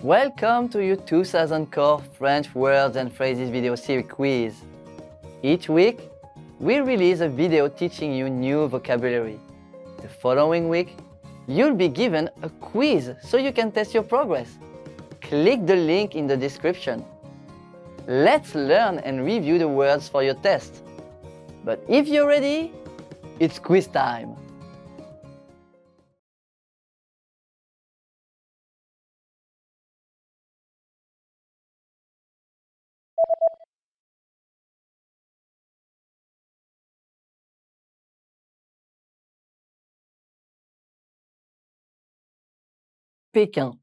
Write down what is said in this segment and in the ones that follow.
Welcome to your 2000 Core French Words and Phrases video series quiz. Each week, we release a video teaching you new vocabulary. The following week, you'll be given a quiz so you can test your progress. Click the link in the description. Let's learn and review the words for your test. But if you're ready, it's quiz time. Pékin.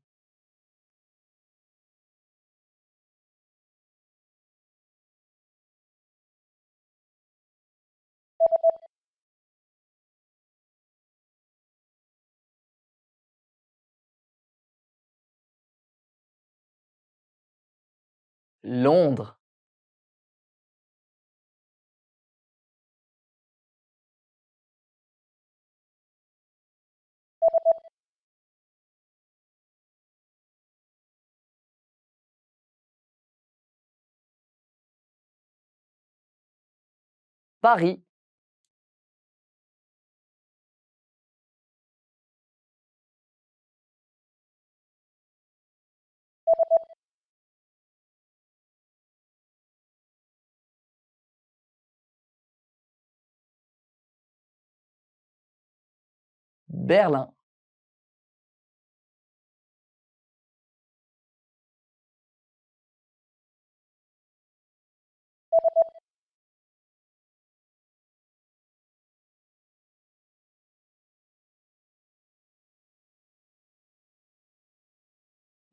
Londres. Paris. Berlin.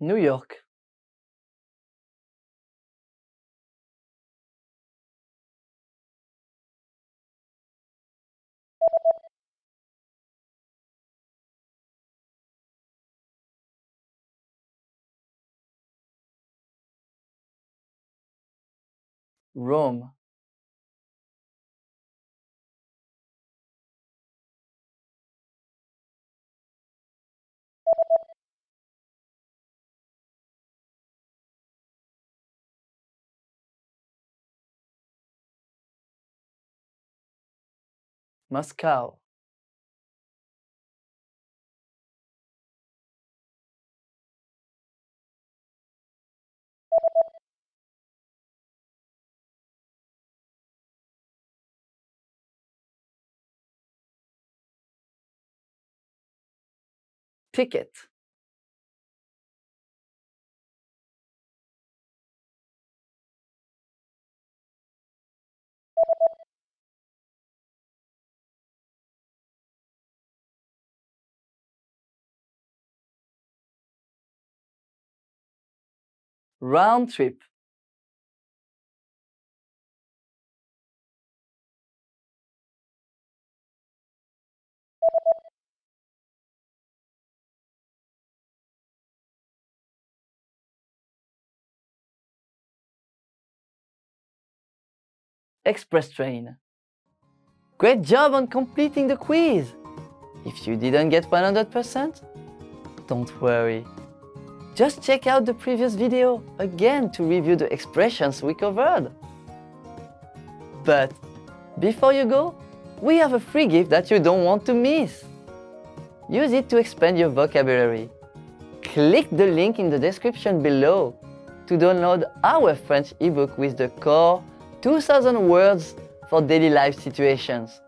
New York. Rome. Moscow. Ticket. Round trip. Express train. Great job on completing the quiz! If you didn't get 100%, don't worry. Just check out the previous video again to review the expressions we covered. But before you go, we have a free gift that you don't want to miss. Use it to expand your vocabulary. Click the link in the description below to download our French ebook with the core 2000 words for daily life situations.